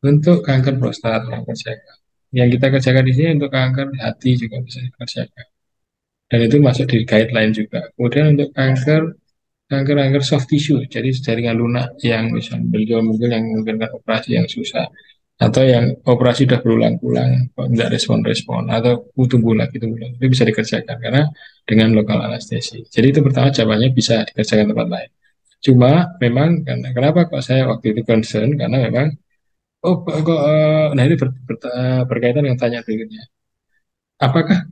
untuk kanker prostat yang kerjakan. Yang kita kerjakan di sini untuk kanker hati juga bisa dikerjakan. Dan itu masuk di guideline juga. Kemudian untuk kanker soft tissue, jadi jaringan lunak yang bisa mungkin yang memungkinkan operasi yang susah atau yang operasi sudah berulang-ulang kok tidak respon-respon atau tumbuh lagi itu bisa dikerjakan karena dengan lokal anestesi. Jadi itu pertama jawabannya bisa dikerjakan tempat lain. Cuma memang kenapa kok saya waktu itu concern karena memang nah ini berkaitan dengan tanya berikutnya. Apakah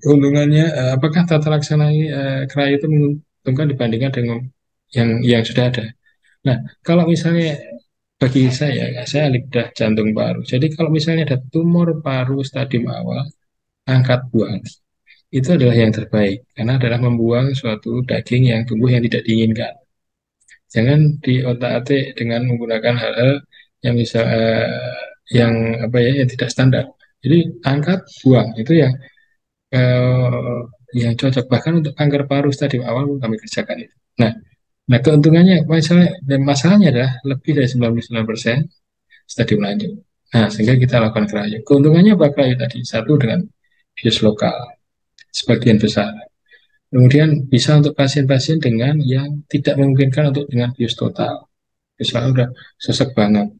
tata laksana KRA itu menguntungkan dibandingkan dengan yang sudah ada? Nah, kalau misalnya bagi saya ahli bedah jantung paru. Jadi kalau misalnya ada tumor paru stadium awal, angkat buang. Itu adalah yang terbaik karena adalah membuang suatu daging yang tumbuh yang tidak diinginkan. Jangan diotak-atik dengan menggunakan hal-hal yang bisa yang apa ya yang tidak standar. Jadi angkat buang itu eh, yang cocok bahkan untuk kanker paru stadium awal kami kerjakan itu. Nah, nah keuntungannya misalnya dan masalahnya adalah lebih dari 99% stadium lanjut. Nah, sehingga kita lakukan kerayu. Keuntungannya apa kerayu tadi? Satu dengan bius lokal sebagian besar. Kemudian bisa untuk pasien-pasien dengan yang tidak memungkinkan untuk dengan bius total. Misalnya udah sesek banget,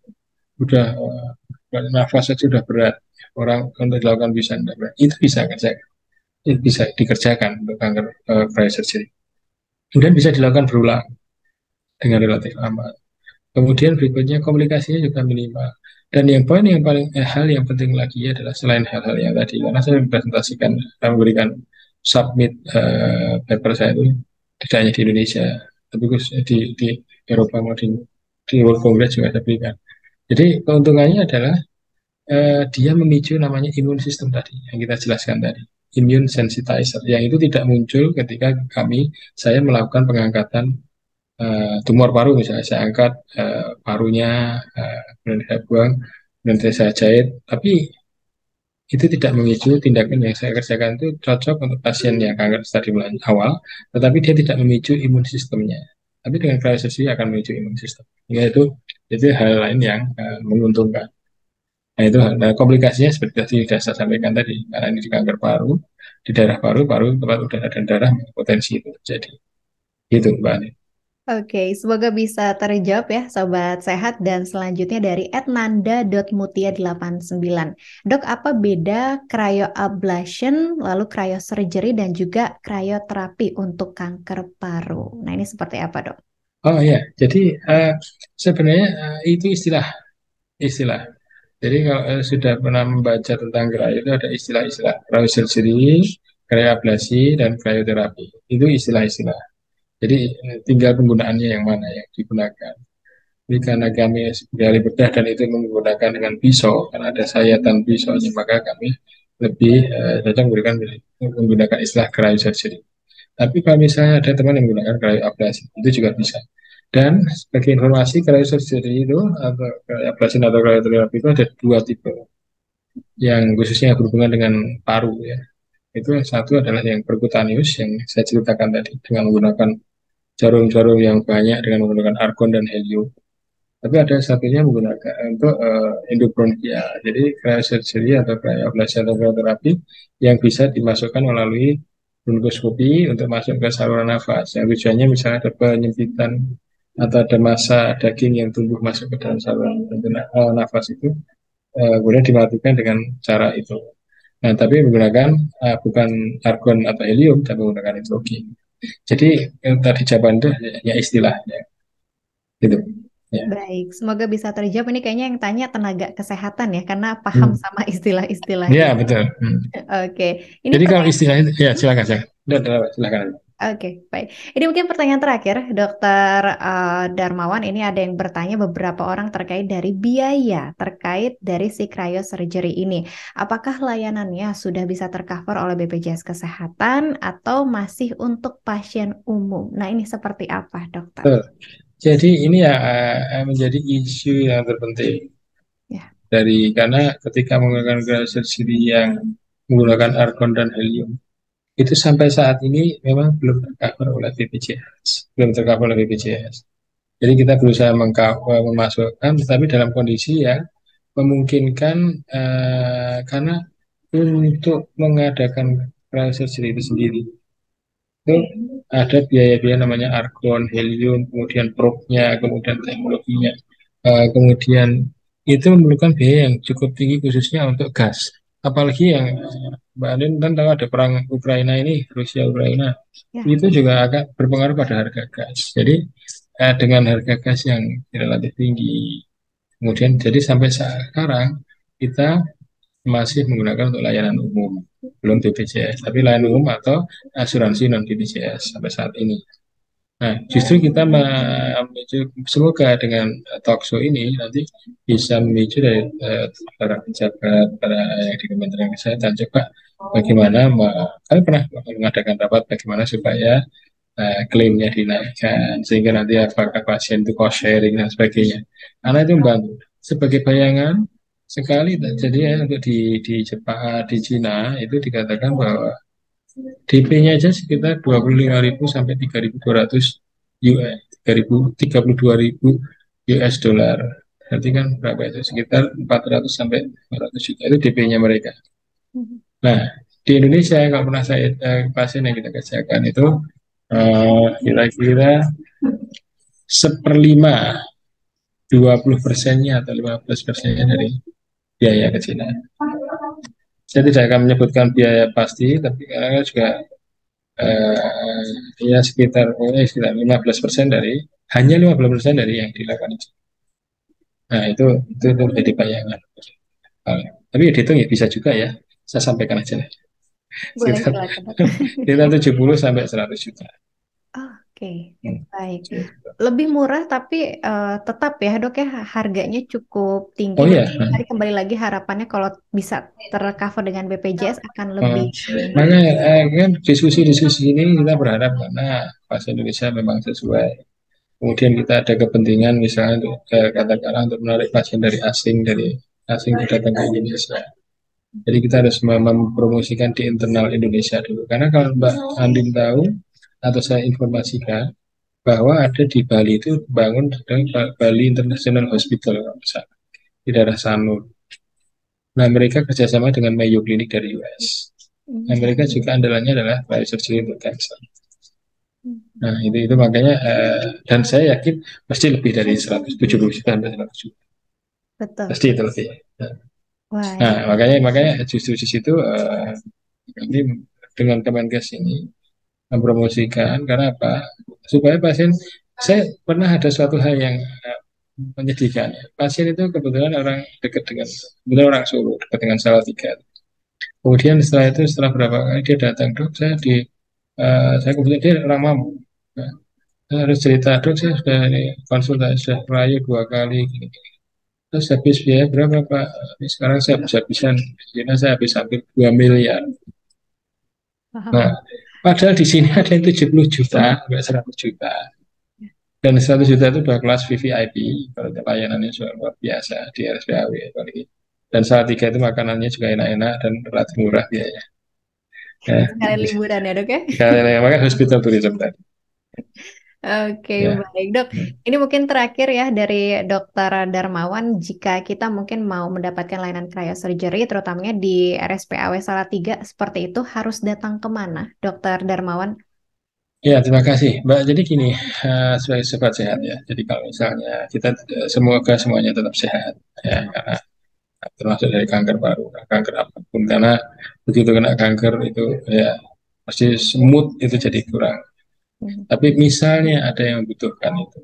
udah nafas saja udah berat, orang untuk dilakukan bisa tidak berat. Itu bisa dikerjakan untuk kanker cryosurgery. Kemudian bisa dilakukan berulang dengan relatif aman. Kemudian berikutnya komunikasinya juga minimal. Dan yang poin yang paling hal yang penting lagi adalah selain hal-hal yang tadi, karena saya mempresentasikan, saya memberikan submit paper saya itu tidak hanya di Indonesia, tapi khususnya di Eropa maupun di World Congress juga saya berikan. Jadi keuntungannya adalah dia memicu namanya imun sistem tadi yang kita jelaskan tadi, immune sensitizer, yang itu tidak muncul ketika saya melakukan pengangkatan tumor paru misalnya saya angkat parunya, kemudian saya buang, kemudian saya jahit, tapi itu tidak memicu tindakan yang saya kerjakan itu cocok untuk pasien yang kanker stadium awal, tetapi dia tidak memicu imun sistemnya. Tapi dengan cryosurgery akan memicu imun sistem. Ya, itu hal lain yang menguntungkan. Nah, itu nah, komplikasinya seperti tadi sudah saya sampaikan tadi, karena ini di kanker paru, di daerah paru, paru tempat udara dan darah potensi itu terjadi. Itu Mbak Ani. Oke, semoga bisa terjawab ya Sobat Sehat dan selanjutnya dari @nanda.mutia89. Dok, apa beda cryoablation, lalu cryosurgery dan juga cryoterapi untuk kanker paru? Nah, ini seperti apa, Dok? Oh ya, jadi sebenarnya itu istilah. Jadi kalau sudah pernah membaca tentang cryo itu ada istilah-istilah cryosurgery, cryoablasi, dan cryoterapi. Itu istilah-istilah. Jadi tinggal penggunaannya yang mana yang digunakan. Jadi karena kami sebagai bedah dan itu menggunakan dengan pisau, karena ada sayatan pisaunya, maka kami lebih cocok menggunakan istilah cryosurgery. Tapi kalau misalnya ada teman yang menggunakan cryoablasi, itu juga bisa. Dan sebagai informasi, cryosurgery itu atau cryoablasi atau cryoterapi itu ada dua tipe. Yang khususnya berhubungan dengan paru ya. Itu yang satu adalah yang percutaneous yang saya ceritakan tadi dengan menggunakan jarum-jarum yang banyak dengan menggunakan argon dan helium. Tapi ada satunya menggunakan untuk endobronchia. Jadi cryosurgery atau cryoablasi atau cryoterapi yang bisa dimasukkan melalui bronkoskopi untuk masuk ke saluran nafas. Yang tujuannya misalnya ada penyempitan atau ada massa daging yang tumbuh masuk ke dalam saluran nafas itu, kemudian dimatikan dengan cara itu. Nah, tapi menggunakan bukan argon atau helium, tapi menggunakan nitrogen. Jadi yang tadi jawaban itu hanya istilahnya, gitu. Ya. Baik, semoga bisa terjawab. Ini kayaknya yang tanya tenaga kesehatan ya, karena paham Hmm. sama istilah-istilah Ya, ini. betul. Hmm. Oke, ini Jadi kalau pertanyaan. istilahnya, ya silakan, silakan. Udah, silakan. Oke, baik. Ini mungkin pertanyaan terakhir, Dokter Darmawan. Ini ada yang bertanya beberapa orang terkait dari biaya terkait dari si cryosurgery ini. Apakah layanannya sudah bisa tercover oleh BPJS Kesehatan atau masih untuk pasien umum? Nah, ini seperti apa, Dokter? Betul. Jadi ini ya menjadi isu yang terpenting Ya. dari karena ketika menggunakan gas subsidi yang menggunakan argon dan helium itu sampai saat ini memang belum tercover oleh BPJS, belum tercover oleh BPJS. Jadi kita berusaha memasukkan, tetapi dalam kondisi yang memungkinkan karena untuk mengadakan surgery itu sendiri itu ada biaya-biaya namanya argon, helium, kemudian probe-nya, kemudian teknologinya. Kemudian itu memerlukan biaya yang cukup tinggi khususnya untuk gas. Apalagi yang Mbak Anin kan tahu ada perang Ukraina ini, Rusia Ukraina, Ya. itu juga akan berpengaruh pada harga gas. Jadi dengan harga gas yang relatif tinggi, kemudian jadi sampai sekarang kita masih menggunakan untuk layanan umum, belum BPJS, tapi layanan umum atau asuransi non BPJS sampai saat ini. Nah, justru kita memicu, semoga dengan talk show ini nanti bisa memicu dari para pejabat, para yang di Kementerian Kesehatan coba bagaimana, kami pernah mengadakan rapat bagaimana supaya klaimnya dinaikkan sehingga nanti apakah pasien itu cost sharing dan sebagainya. Karena itu membantu. Sebagai bayangan sekali jadi ya untuk di Jepang, di Cina itu dikatakan bahwa DP-nya aja sekitar 25.000 sampai 3.200 US, 32.000 US dollar. Berarti kan berapa itu? Sekitar 400 sampai 500 juta itu DP-nya mereka. Nah, di Indonesia kalau pernah saya pasien yang kita kerjakan itu kira-kira seperlima, 20%-nya atau 15%-nya dari biaya ke Cina. Saya tidak akan menyebutkan biaya pasti, tapi karena juga ya sekitar 15% dari hanya 15% dari yang dilakukan itu. Nah itu menjadi bayangan. Tapi ya dihitung ya bisa juga ya. Saya sampaikan aja lah. Boleh Sekitar silakan, Dok. sekitar 70 sampai 100 juta. Oke, Hmm. baik. Lebih murah tapi tetap ya dok ya harganya cukup tinggi. Oh iya, Berarti tadi kembali lagi harapannya kalau bisa tercover dengan BPJS akan lebih maka baik. kan diskusi-diskusi ini kita berharap karena bahasa Indonesia memang sesuai. Kemudian kita ada kepentingan misalnya untuk katakanlah untuk menarik pasien dari asing yang datang ke Indonesia. Jadi kita harus mempromosikan di internal Indonesia dulu. Karena kalau Mbak Andin tahu atau saya informasikan bahwa ada di Bali itu bangun Bali International Hospital kalau nggak salah, di daerah Sanur. Nah mereka kerjasama dengan Mayo Clinic dari US. Nah mereka juga andalannya adalah biosurgery untuk cancer. Nah itu makanya dan saya yakin pasti lebih dari 170 juta sampai 100 juta. Betul. Pasti itu lebih. Nah, Wah, nah, ini makanya justru di situ kami dengan Kemenkes ini mempromosikan karena apa? Supaya pasien saya pernah ada suatu hal yang menyedihkan. Pasien itu kebetulan orang dekat dengan kebetulan orang Solo dekat dengan Salatiga. Kemudian setelah itu setelah berapa kali dia datang dok saya kebetulan dia orang Mampu. Nah, saya harus cerita dok saya sudah ini, konsultasi sudah merayu 2 kali gini. Terus habis biaya berapa Pak? Ini sekarang saya habis-habisan, saya habis hampir 2 miliar. Nah, paham. padahal di sini ada yang 70 juta, enggak 100 juta. Dan 100 juta itu udah kelas VVIP, kalau layanannya sudah luar biasa di RSPAW. Apalagi. Dan saat tiga itu makanannya juga enak-enak dan relatif murah biayanya. Ya, Sekalian liburan ya dok ya. kalian makanya hospital tourism tadi. Oke, Ya, baik dok. Ini mungkin terakhir ya dari Dokter Darmawan, jika kita mungkin mau mendapatkan layanan cryosurgery, terutamanya di RSPAW Salatiga, seperti itu harus datang kemana, Dokter Darmawan? ya terima kasih Mbak. Jadi gini, sebagai sobat sehat ya. Jadi kalau misalnya kita semoga semuanya tetap sehat ya, karena termasuk dari kanker paru, kanker apapun. Karena begitu kena kanker itu ya pasti mood itu jadi kurang. Hmm. Tapi misalnya ada yang membutuhkan itu.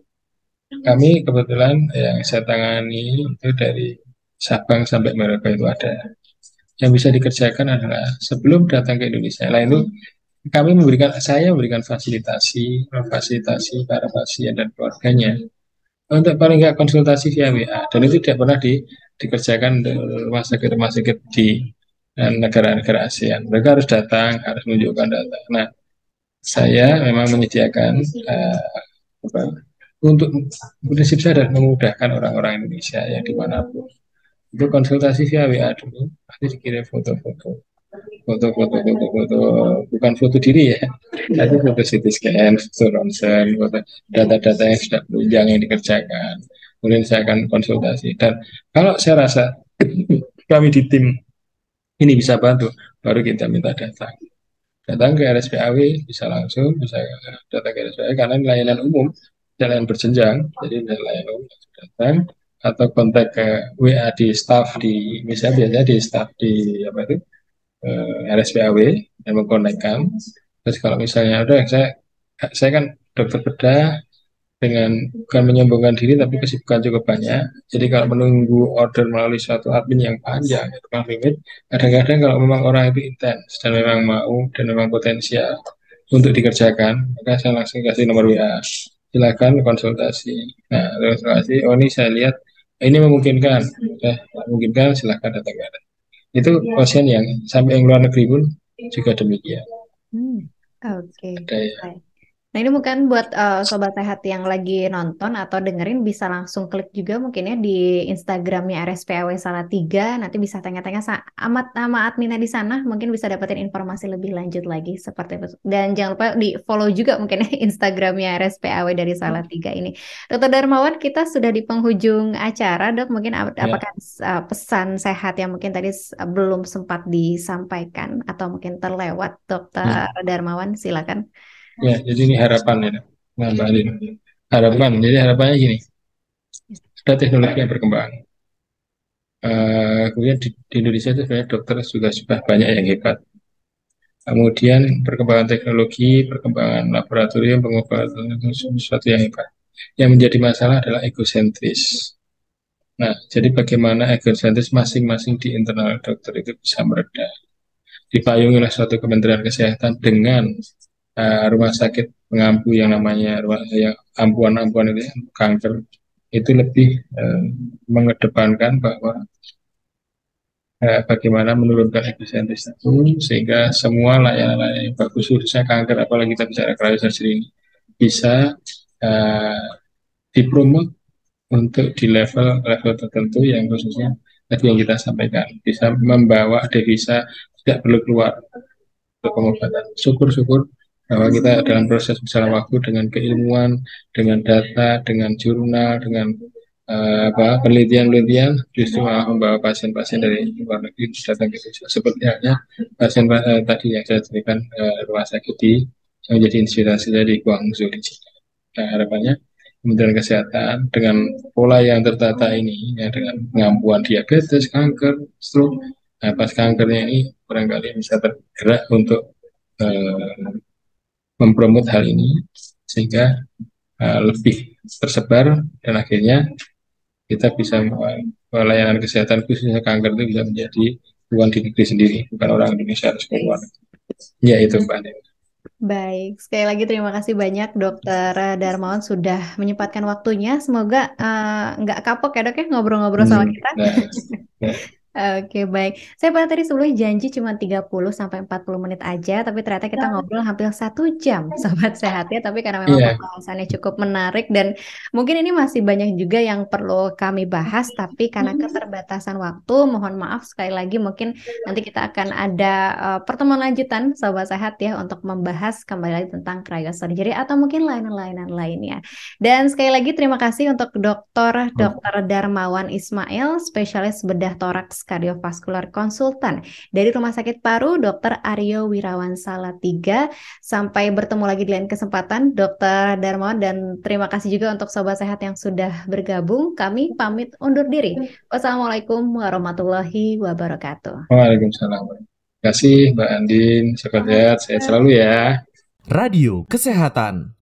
Kami kebetulan yang saya tangani itu dari Sabang sampai Merauke itu ada. Yang bisa dikerjakan adalah sebelum datang ke Indonesia. Lain itu saya memberikan fasilitasi para pasien dan keluarganya untuk paling nggak konsultasi via WA. Dan itu tidak pernah dikerjakan di rumah sakit di negara-negara ASEAN. Mereka harus datang, harus menunjukkan data. Nah, saya memang menyediakan apa, untuk prinsip saya adalah memudahkan orang-orang Indonesia yang dimanapun itu konsultasi via WA dulu, nanti dikirim foto bukan foto diri ya, tapi foto CT scan, foto ronsen, foto data-data yang sudah penunjang yang dikerjakan. Kemudian saya akan konsultasi dan kalau saya rasa kami di tim ini bisa bantu, baru kita minta datang ke RSPAW bisa langsung bisa datang ke RSPAW karena ini layanan umum jalan berjenjang jadi layanan umum datang atau kontak ke WA di staff di misalnya biasanya di staff di apa itu RSPAW dan mengkonekkan terus kalau misalnya ada saya kan dokter bedah dengan bukan menyombongkan diri tapi kesibukan cukup banyak. Jadi kalau menunggu order melalui suatu admin yang panjang, itu kan rumit. Kadang-kadang kalau memang orang itu intens dan memang mau dan memang potensial untuk dikerjakan, maka saya langsung kasih nomor WA. Silakan konsultasi. Nah, konsultasi. Oh ini saya lihat ini memungkinkan, memungkinkan silakan datang ke. Itu pasien yang sampai yang luar negeri pun juga demikian. Hmm. Oke. Ada ya. Baik. Nah, ini mungkin buat sobat sehat yang lagi nonton atau dengerin bisa langsung klik juga mungkin ya di Instagramnya RSPAW Salatiga. Nanti bisa tanya-tanya sama adminnya di sana. Mungkin bisa dapetin informasi lebih lanjut lagi seperti itu. Dan jangan lupa di follow juga mungkin ya Instagramnya RSPAW dari Salatiga ini. Dokter Darmawan, kita sudah di penghujung acara, Dok. Mungkin Ya. apakah pesan sehat yang mungkin tadi belum sempat disampaikan atau mungkin terlewat, Dokter Darmawan? Silakan. Ya, jadi ini harapan ya, Mbak Alin. Harapan, jadi harapannya gini, ada teknologi yang berkembang. Kemudian di Indonesia itu sebenarnya dokter juga sudah banyak yang hebat. Kemudian perkembangan teknologi, perkembangan laboratorium, pengobatan itu sesuatu yang hebat. Yang menjadi masalah adalah egosentris. Nah, jadi bagaimana egosentris masing-masing di internal dokter itu bisa mereda. Dipayungi oleh suatu Kementerian Kesehatan dengan rumah sakit pengampu yang namanya yang ampuan-ampuan itu kanker itu lebih mengedepankan bahwa bagaimana menurunkan efisiensi itu sehingga semua layanan-layanan yang bagus khususnya kanker apalagi kita bicara cryosurgery ini bisa dipromot untuk di level tertentu yang khususnya tadi yang kita sampaikan bisa membawa devisa tidak perlu keluar untuk pengobatan. Syukur-syukur bahwa kita dalam proses berjalan waktu dengan keilmuan, dengan data, dengan jurnal, dengan penelitian-penelitian justru malah membawa pasien-pasien dari luar negeri datang ke Indonesia. Seperti halnya pasien tadi yang saya ceritakan rumah sakit yang menjadi inspirasi dari Guangzhou di China. Nah, harapannya Kementerian Kesehatan dengan pola yang tertata ini, ya, dengan pengampuan diabetes, kanker, stroke, nah pas kankernya ini barangkali bisa tergerak untuk eh, mempromot hal ini sehingga lebih tersebar dan akhirnya kita bisa pelayanan kesehatan khususnya kanker itu bisa menjadi tuan di negeri sendiri, bukan orang Indonesia harus keluar. Ya itu Mbak Nen. Baik, sekali lagi terima kasih banyak Dokter Darmawan sudah menyempatkan waktunya. Semoga nggak kapok ya dok ya ngobrol-ngobrol sama kita. Nah, nah, Oke, baik. Saya pada tadi sebelumnya janji cuma 30 sampai 40 menit aja, tapi ternyata kita ngobrol hampir 1 jam, Sobat Sehat ya. Tapi karena memang iya, pembahasannya cukup menarik dan mungkin ini masih banyak juga yang perlu kami bahas, tapi karena keterbatasan waktu, mohon maaf sekali lagi mungkin nanti kita akan ada pertemuan lanjutan, Sobat Sehat ya, untuk membahas kembali lagi tentang cryosurgery atau mungkin layanan-layanan lainnya. Dan sekali lagi terima kasih untuk Dr. Darmawan Ismail, spesialis bedah toraks kardiovaskular konsultan dari Rumah Sakit Paru Dr. Aryo Wirawan Salatiga. Sampai bertemu lagi di lain kesempatan, Dr. Darmawan, dan terima kasih juga untuk Sobat Sehat yang sudah bergabung. Kami pamit undur diri. Wassalamualaikum warahmatullahi wabarakatuh. Waalaikumsalam. Terima kasih Mbak Andin, sehat-sehat, sehat selalu ya. Radio Kesehatan.